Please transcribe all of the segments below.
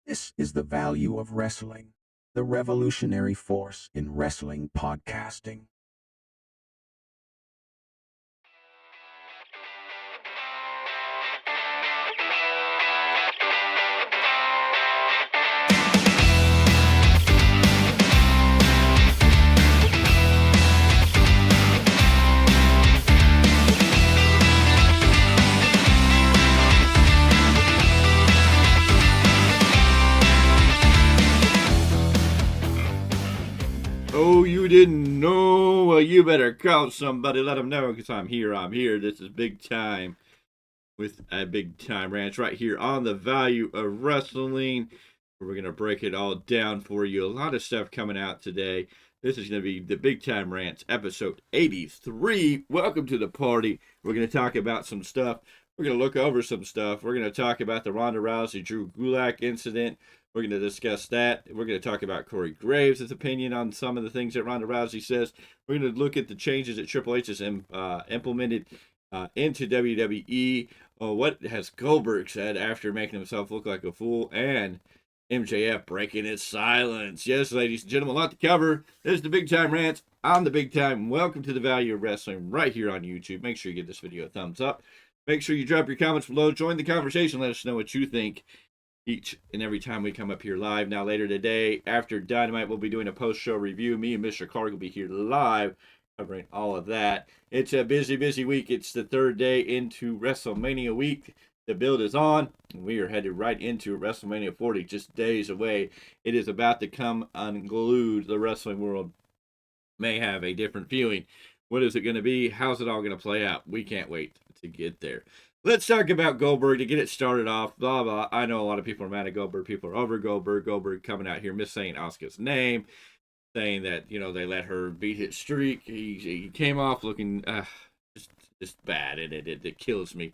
This is the value of wrestling, the revolutionary force in wrestling podcasting. Oh, you didn't know? Well, you better call somebody, let them know, because I'm here. This is Big Time with a Big Time Rants right here on the value of wrestling. We're going to break it all down for you. A lot of stuff coming out today. This is going to be the Big Time Rants episode 83. Welcome to the party. We're going to talk about some stuff. We're going to look over some stuff. We're going to talk about the Ronda Rousey Drew Gulak incident. We're going to discuss that. We're going to talk about Corey Graves' opinion on some of the things that Ronda Rousey says. We're going to look at the changes that Triple H has implemented into WWE. What has Goldberg said after making himself look like a fool? And MJF breaking his silence. Yes, ladies and gentlemen, a lot to cover. This is the Big Time Rants. I'm the Big Time. Welcome to the Value of Wrestling right here on YouTube. Make sure you give this video a thumbs up. Make sure you drop your comments below. Join the conversation. Let us know what you think each and every time we come up here live. Now, later today, after Dynamite, we'll be doing a post-show review. Me and Mr. Clark will be here live covering all of that. It's a busy, busy week. It's the third day into WrestleMania week. The build is on. We are headed right into WrestleMania 40, just days away. It is about to come unglued. The wrestling world may have a different feeling. What is it going to be? How's it all going to play out? We can't wait to get there. Let's talk about Goldberg to get it started off. Blah, blah. I know a lot of people are mad at Goldberg. People are over Goldberg. Goldberg coming out here missaying Asuka's name, saying that, they let her beat his streak. He came off looking just bad, and it kills me.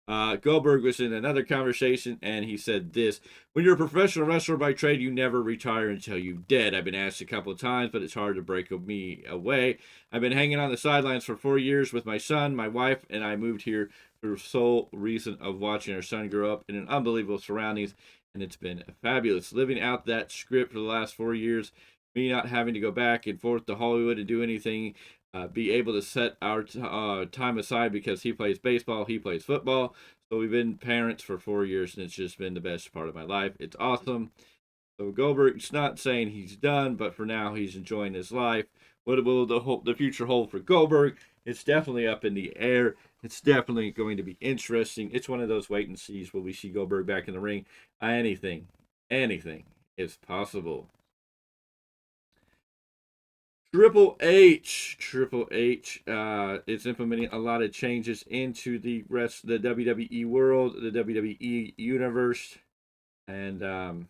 Goldberg was in another conversation, and he said this: when you're a professional wrestler by trade, you never retire until you're dead. I've been asked a couple of times, but it's hard to break me away. I've been hanging on the sidelines for 4 years with my son, my wife, and I moved here for the sole reason of watching our son grow up in an unbelievable surroundings, and it's been fabulous. Living out that script for the last 4 years, me not having to go back and forth to Hollywood to do anything, be able to set our time aside because he plays baseball, he plays football. So we've been parents for 4 years, and it's just been the best part of my life. It's awesome. So Goldberg's not saying he's done, but for now he's enjoying his life. What will the future hold for Goldberg? It's definitely up in the air. It's definitely going to be interesting. It's one of those wait and sees. Will we see Goldberg back in the ring? Anything is possible. Triple H is implementing a lot of changes into the WWE world, the WWE universe, and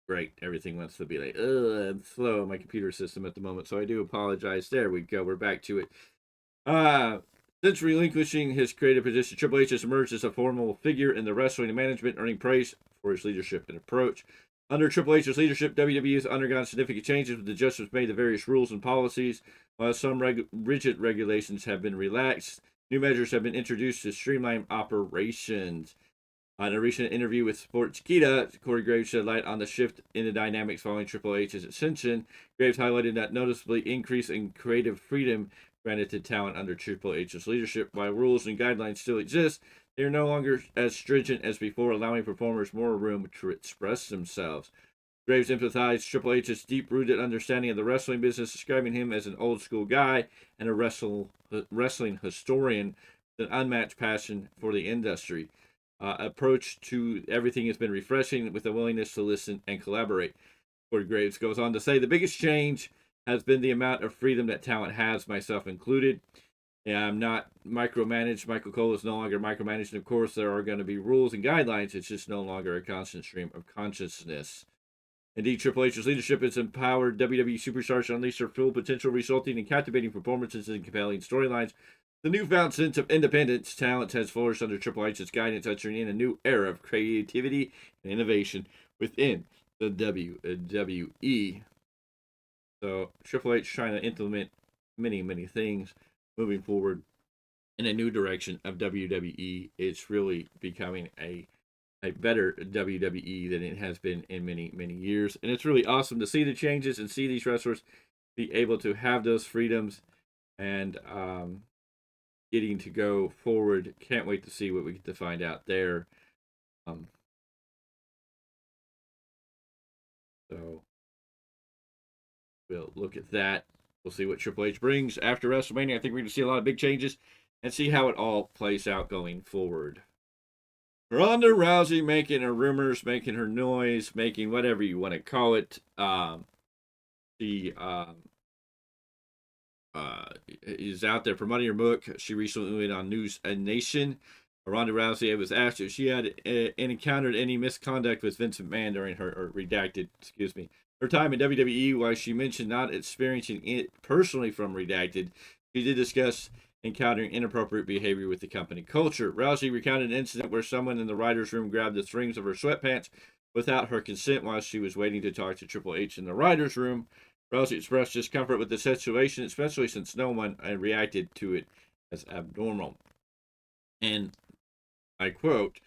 great. Everything wants to be like, I'm slow on my computer system at the moment, so I do apologize. There we go. We're back to it. Since relinquishing his creative position, Triple H has emerged as a formal figure in the wrestling and management, earning praise for his leadership and approach. Under Triple H's leadership, WWE has undergone significant changes with adjustments made to various rules and policies. While some rigid regulations have been relaxed, new measures have been introduced to streamline operations. In a recent interview with Sportskeeda, Corey Graves shed light on the shift in the dynamics following Triple H's ascension. Graves highlighted that noticeably increase in creative freedom granted to talent under Triple H's leadership. While rules and guidelines still exist, they are no longer as stringent as before, allowing performers more room to express themselves. Graves emphasized Triple H's deep-rooted understanding of the wrestling business, describing him as an old-school guy and a wrestling historian with an unmatched passion for the industry. Approach to everything has been refreshing, with a willingness to listen and collaborate. Corey Graves goes on to say, the biggest change has been the amount of freedom that talent has, myself included. Yeah, I'm not micromanaged. Michael Cole is no longer micromanaged. Of course, there are going to be rules and guidelines. It's just no longer a constant stream of consciousness. Indeed, Triple H's leadership has empowered WWE superstars to unleash their full potential, resulting in captivating performances and compelling storylines. The newfound sense of independence talent has flourished under Triple H's guidance, ushering in a new era of creativity and innovation within the WWE. So Triple H trying to implement many, many things moving forward in a new direction of WWE. It's really becoming a a better WWE than it has been in many, many years. And it's really awesome to see the changes and see these wrestlers be able to have those freedoms and getting to go forward. Can't wait to see what we get to find out there. Um, so we'll look at that. We'll see what Triple H brings after WrestleMania. I think we're going to see a lot of big changes and see how it all plays out going forward. Ronda Rousey making her rumors, making her noise, making whatever you want to call it. She is out there promoting her book. She recently went on News Nation. Ronda Rousey was asked if she had encountered any misconduct with Vince McMahon during her her time in WWE. While she mentioned not experiencing it personally from Redacted, she did discuss encountering inappropriate behavior with the company culture. Rousey recounted an incident where someone in the writers' room grabbed the strings of her sweatpants without her consent while she was waiting to talk to Triple H in the writers' room. Rousey expressed discomfort with the situation, especially since no one reacted to it as abnormal. And I quote,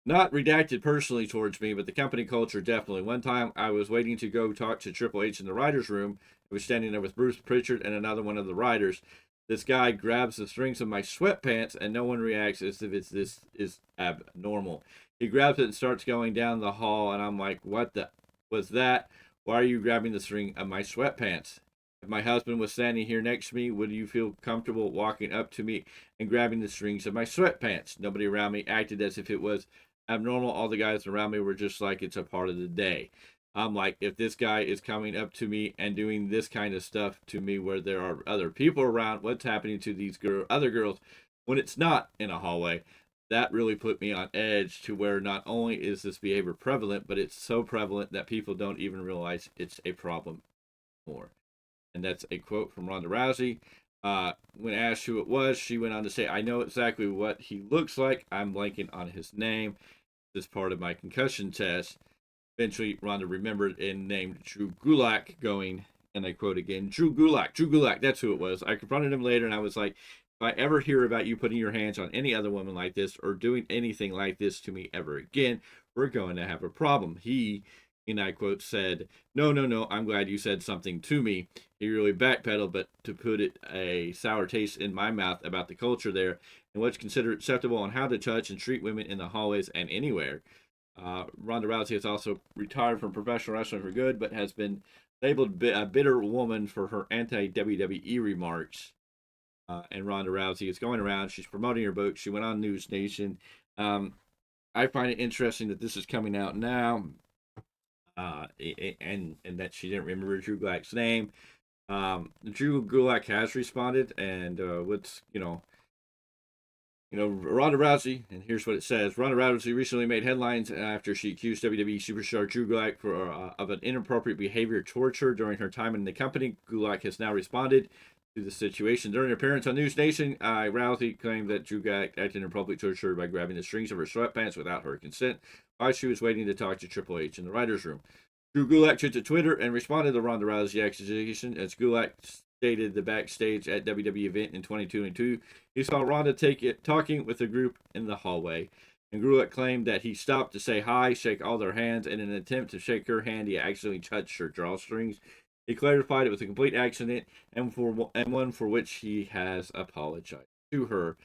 not redacted personally towards me, but the company culture definitely. One time I was waiting to go talk to Triple H in the writer's room. I was standing there with Bruce Pritchard and another one of the writers. This guy grabs the strings of my sweatpants and no one reacts as if this is abnormal. He grabs it and starts going down the hall, and I'm like, what the was that? Why are you grabbing the string of my sweatpants? If my husband was standing here next to me, would you feel comfortable walking up to me and grabbing the strings of my sweatpants? Nobody around me acted as if it was abnormal. All the guys around me were just like it's a part of the day. I'm like, if this guy is coming up to me and doing this kind of stuff to me where there are other people around, what's happening to these other girls when it's not in a hallway? That really put me on edge to where not only is this behavior prevalent, but it's so prevalent that people don't even realize it's a problem more. And that's a quote from Ronda Rousey. When asked who it was, she went on to say, I know exactly what he looks like. I'm blanking on his name. This part of my concussion test. Eventually, Ronda remembered and named Drew Gulak, going, and I quote again, Drew Gulak, that's who it was. I confronted him later and I was like, if I ever hear about you putting your hands on any other woman like this or doing anything like this to me ever again, we're going to have a problem. He, and I quote, said, no, I'm glad you said something to me. He really backpedaled, but to put it a sour taste in my mouth about the culture there and what's considered acceptable on how to touch and treat women in the hallways and anywhere. Ronda Rousey has also retired from professional wrestling for good, but has been labeled a bitter woman for her anti-WWE remarks. And Ronda Rousey is going around. She's promoting her book. She went on News Nation. I find it interesting that this is coming out now, and that she didn't remember Drew Gulak's name. Drew Gulak has responded, and Ronda Rousey, and here's what it says. Ronda Rousey recently made headlines after she accused WWE superstar Drew Gulak of an inappropriate behavior towards her during her time in the company. Gulak has now responded to the situation. During her appearance on News Nation, Rousey claimed that Drew Gulak acted inappropriately towards her by grabbing the strings of her sweatpants without her consent while she was waiting to talk to Triple H in the writer's room. Drew Gulak took to Twitter and responded to Ronda Rousey's accusation as Gulak stated the backstage at WWE event in 2022. He saw Ronda talking with a group in the hallway, and Gulak claimed that he stopped to say hi, shake all their hands. In an attempt to shake her hand, he accidentally touched her drawstrings. He clarified it was a complete accident and one for which he has apologized to her.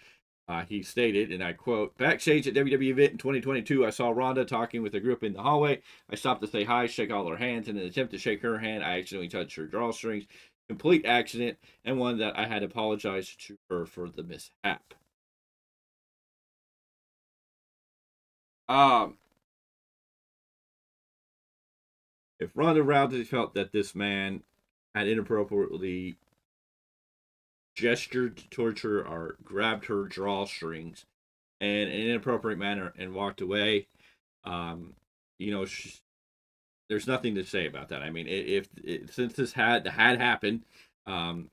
He stated, and I quote, backstage at WWE event in 2022, I saw Ronda talking with a group in the hallway. I stopped to say hi, shake all her hands. In an attempt to shake her hand, I accidentally touched her drawstrings. Complete accident, and one that I had apologized to her for the mishap. Um, if Ronda Rousey felt that this man had inappropriately gestured towards her or grabbed her drawstrings in an inappropriate manner and walked away, um, there's nothing to say about that. I mean, if since this had happened, um,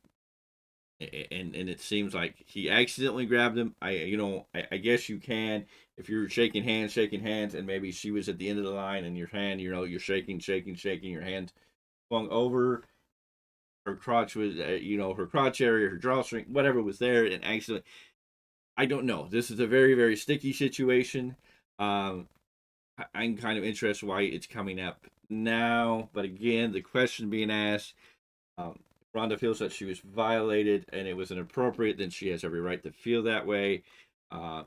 and it seems like he accidentally grabbed him. I guess you can if you're shaking hands, and maybe she was at the end of the line, and your hand, you're shaking, your hand swung over her crotch was, her crotch area, her drawstring, whatever was there, and accidentally. I don't know. This is a very, very sticky situation. Um, I'm kind of interested why it's coming up now. But again, the question being asked, if Ronda feels that she was violated and it was inappropriate, then she has every right to feel that way. Uh,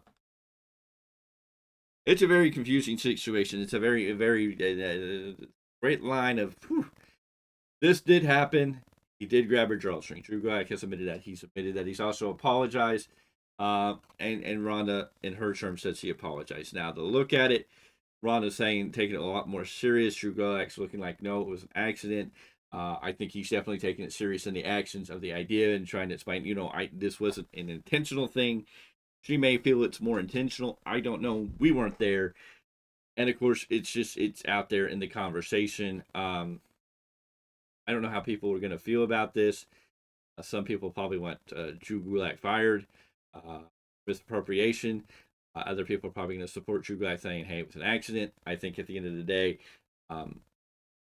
it's a very confusing situation. It's a very great line of, whew, this did happen. He did grab her drawstring. Drew Gulak has admitted that. He's admitted that. He's also apologized. And Ronda, in her terms, says he apologized. Now, to look at it, Ronda's saying taking it a lot more serious. Drew Gulak's looking like, no, it was an accident. I think he's definitely taking it serious in the actions of the idea and trying to explain, this wasn't an intentional thing. She may feel it's more intentional. I don't know. We weren't there. And of course, it's out there in the conversation. I don't know how people are going to feel about this. Some people probably want Drew Gulak fired, misappropriation. Other people are probably going to support Drew Gulak saying, hey, it was an accident. I think at the end of the day, um,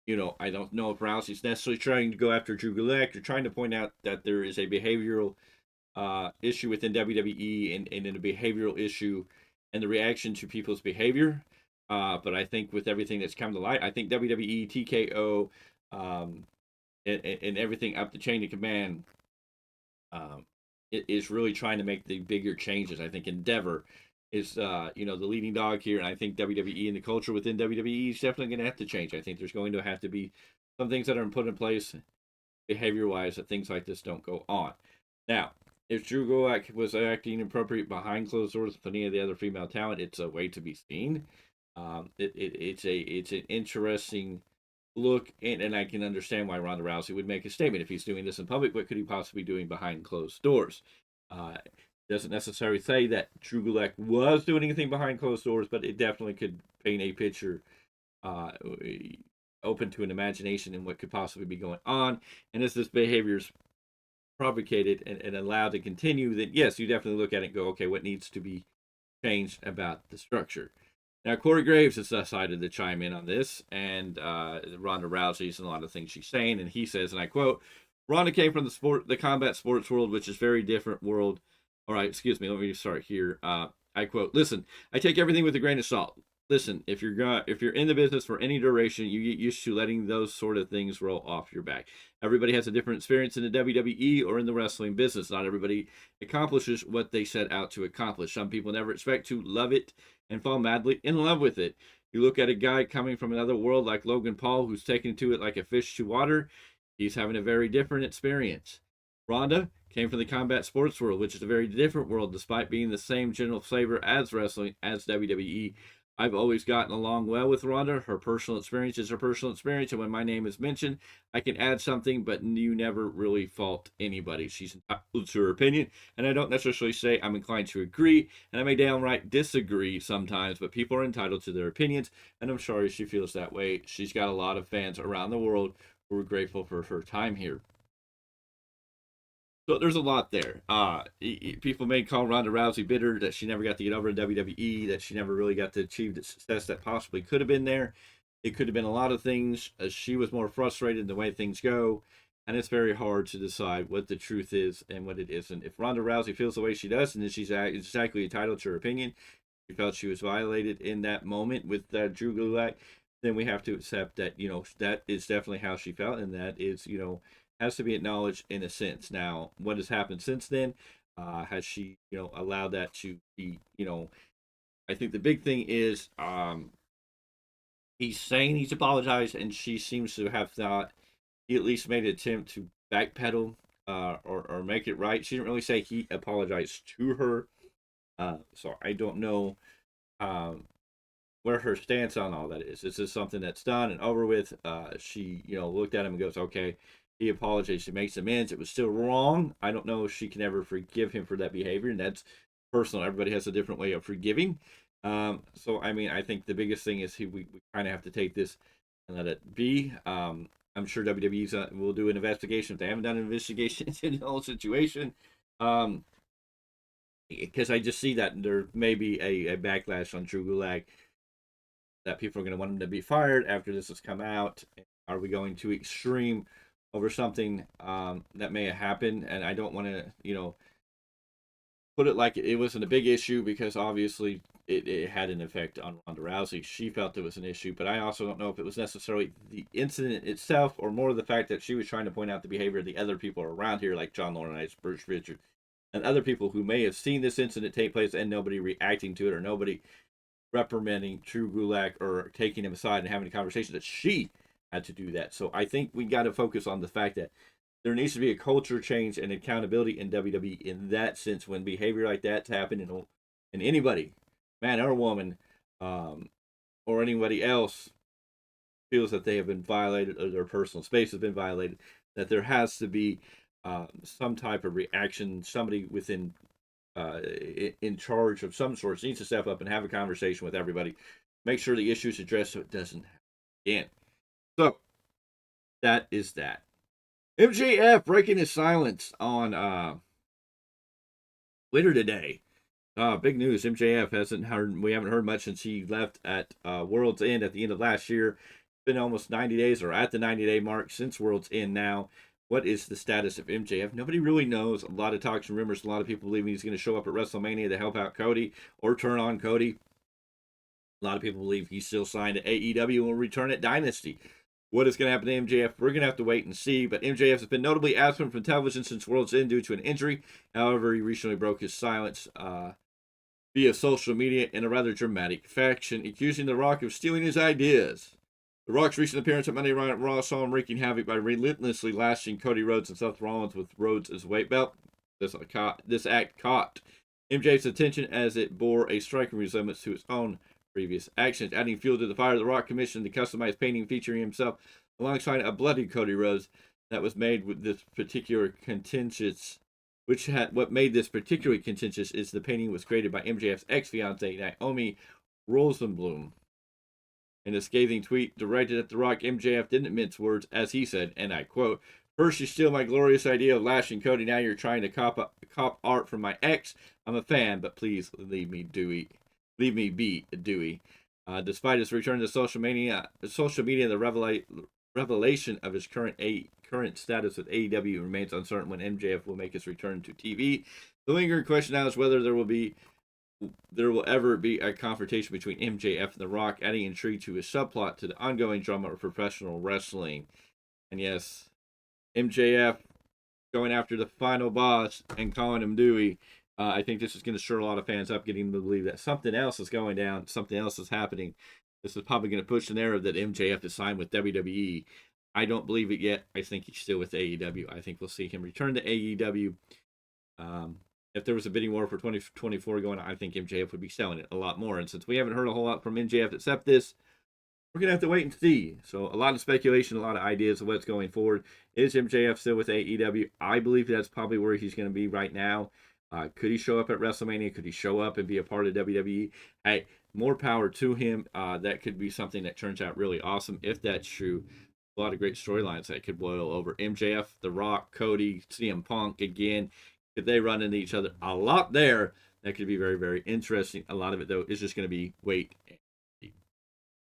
I don't know if Rousey's necessarily trying to go after Drew Gulak or trying to point out that there is a behavioral issue within WWE and a behavioral issue and the reaction to people's behavior. But I think with everything that's come to light, I think WWE, TKO, and everything up the chain of command it is really trying to make the bigger changes. I think Endeavor is the leading dog here, and I think WWE and the culture within WWE is definitely going to have to change. I think there's going to have to be some things that are put in place behavior wise that things like this don't go on. Now, if Drew Gulak was acting inappropriate behind closed doors with any of the other female talent, it's a way to be seen. It's an interesting look, and I can understand why Ronda Rousey would make a statement. If he's doing this in public, what could he possibly be doing behind closed doors? Doesn't necessarily say that Drew Gulak was doing anything behind closed doors, but it definitely could paint a picture uh, open to an imagination in what could possibly be going on. And as this behavior is propagated and allowed to continue, then yes, you definitely look at it and go, okay, what needs to be changed about the structure? Now, Corey Graves has decided to chime in on this, and Ronda Rousey's and a lot of things she's saying, and he says, and I quote, Ronda came from the combat sports world, which is very different world. All right, excuse me, let me start here. I quote, listen, I take everything with a grain of salt. Listen, if you're in the business for any duration, you get used to letting those sort of things roll off your back. Everybody has a different experience in the WWE or in the wrestling business. Not everybody accomplishes what they set out to accomplish. Some people never expect to love it and fall madly in love with it. You look at a guy coming from another world like Logan Paul, who's taken to it like a fish to water. He's having a very different experience. Ronda came from the combat sports world, which is a very different world, despite being the same general flavor as wrestling, as WWE. I've always gotten along well with Ronda. Her personal experience is her personal experience, and when my name is mentioned, I can add something, but you never really fault anybody. She's entitled to her opinion, and I don't necessarily say I'm inclined to agree, and I may downright disagree sometimes, but people are entitled to their opinions, and I'm sorry she feels that way. She's got a lot of fans around the world who are grateful for her time here. So there's a lot there. People may call Ronda Rousey bitter that she never got to get over in WWE, that she never really got to achieve the success that possibly could have been there. It could have been a lot of things. She was more frustrated in the way things go, and it's very hard to decide what the truth is and what it isn't. If Ronda Rousey feels the way she does, and then she's exactly entitled to her opinion, she felt she was violated in that moment with Drew Gulak, then we have to accept that that is definitely how she felt, and that is has to be acknowledged in a sense. Now, what has happened since then? Has she, allowed that to be, I think the big thing is he's saying he's apologized, and she seems to have thought he at least made an attempt to backpedal or make it right. She didn't really say he apologized to her. So I don't know where her stance on all that is. This is something that's done and over with. She, looked at him and goes, okay, he apologized. He makes amends. It was still wrong. I don't know if she can ever forgive him for that behavior, and that's personal. Everybody has a different way of forgiving. So, I mean, I think the biggest thing is we kind of have to take this and let it be. I'm sure WWE's will do an investigation if they haven't done an investigation into the whole situation. Because I just see that there may be a backlash on Drew Gulak, that people are going to want him to be fired after this has come out. Are we going to extreme over something that may have happened? And I don't want to, put it like it wasn't a big issue, because obviously it had an effect on Ronda Rousey. She felt it was an issue, but I also don't know if it was necessarily the incident itself or more the fact that she was trying to point out the behavior of the other people around here, like John Laurinaitis, Bruce Richard, and other people who may have seen this incident take place and nobody reacting to it or nobody reprimanding Drew Gulak or taking him aside and having a conversation, that she had to do that. So I think we got to focus on the fact that there needs to be a culture change and accountability in WWE in that sense when behavior like that's happening in anybody, man or woman, or anybody else feels that they have been violated or their personal space has been violated, that there has to be some type of reaction. Somebody within in charge of some sort needs to step up and have a conversation with everybody, make sure the issue is addressed so it doesn't happen again. So that is that. MJF breaking his silence on Twitter today. Big news. MJF hasn't heard. We haven't heard much since he left at World's End at the end of last year. It's been almost 90 days, or at the 90-day mark since World's End now. What is the status of MJF? Nobody really knows. A lot of talks and rumors. A lot of people believe he's going to show up at WrestleMania to help out Cody or turn on Cody. A lot of people believe he's still signed to AEW and will return at Dynasty. What is going to happen to MJF? We're going to have to wait and see. But MJF has been notably absent from television since World's End due to an injury. However, he recently broke his silence via social media in a rather dramatic fashion, accusing The Rock of stealing his ideas. The Rock's recent appearance at Monday Night Raw saw him wreaking havoc by relentlessly lashing Cody Rhodes and Seth Rollins with Rhodes' as weight belt. This act caught MJF's attention as it bore a striking resemblance to his own previous actions, adding fuel to the fire. The Rock commissioned the customized painting featuring himself alongside a bloody Cody Rhodes that was made with this particular contentious. What made this particularly contentious is the painting was created by MJF's ex-fiancée Naomi Rosenblum. In a scathing tweet directed at The Rock, MJF didn't mince words, as he said, and I quote, "First you steal my glorious idea of lashing Cody, now you're trying to cop art from my ex. I'm a fan, but please leave me be, Dewey." Despite his return to social media, the revelation of his current status with AEW remains uncertain when MJF will make his return to TV. The lingering question now is whether there will ever be a confrontation between MJF and The Rock, adding intrigue to his subplot to the ongoing drama of professional wrestling. And yes, MJF going after the final boss and calling him Dewey. I think this is going to stir a lot of fans up, getting them to believe that something else is going down, something else is happening. This is probably going to push the narrative that MJF is signed with WWE. I don't believe it yet. I think he's still with AEW. I think we'll see him return to AEW. If there was a bidding war for 2024 going on, I think MJF would be selling it a lot more. And since we haven't heard a whole lot from MJF except this, we're going to have to wait and see. So a lot of speculation, a lot of ideas of what's going forward. Is MJF still with AEW? I believe that's probably where he's going to be right now. Could he show up at WrestleMania? Could he show up and be a part of WWE? Hey, more power to him. That could be something that turns out really awesome if that's true. A lot of great storylines that could boil over. MJF, The Rock, Cody, CM Punk again. If they run into each other, a lot there. That could be very, very interesting. A lot of it, though, is just going to be wait and see.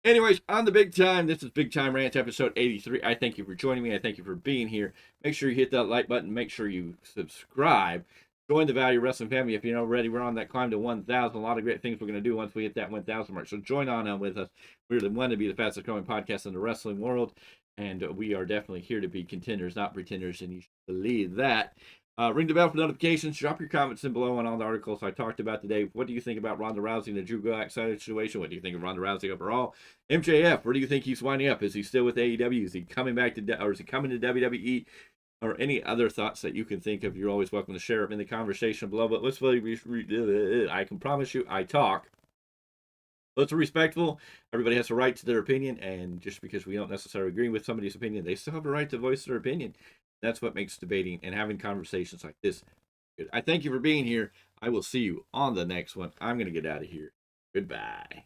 Anyways, on the Big Time, this is Big Time Rants, episode 83. I thank you for joining me. I thank you for being here. Make sure you hit that like button. Make sure you subscribe. Join the Value Wrestling family if you're not ready. We're on that climb to 1,000. A lot of great things we're going to do once we hit that 1,000 mark. So join on with us. We really want to be the fastest growing podcast in the wrestling world. And we are definitely here to be contenders, not pretenders. And you should believe that. Ring the bell for notifications. Drop your comments in below on all the articles I talked about today. What do you think about Ronda Rousey and the Drew Gulak situation? What do you think of Ronda Rousey overall? MJF, where do you think he's winding up? Is he still with AEW? Is he coming back to, or is he coming to WWE? Or any other thoughts that you can think of? You're always welcome to share them in the conversation below. But let's I can promise you, I talk. Let's be respectful. Everybody has a right to their opinion, and just because we don't necessarily agree with somebody's opinion, they still have a right to voice their opinion. That's what makes debating and having conversations like this good. I thank you for being here. I will see you on the next one. I'm going to get out of here. Goodbye.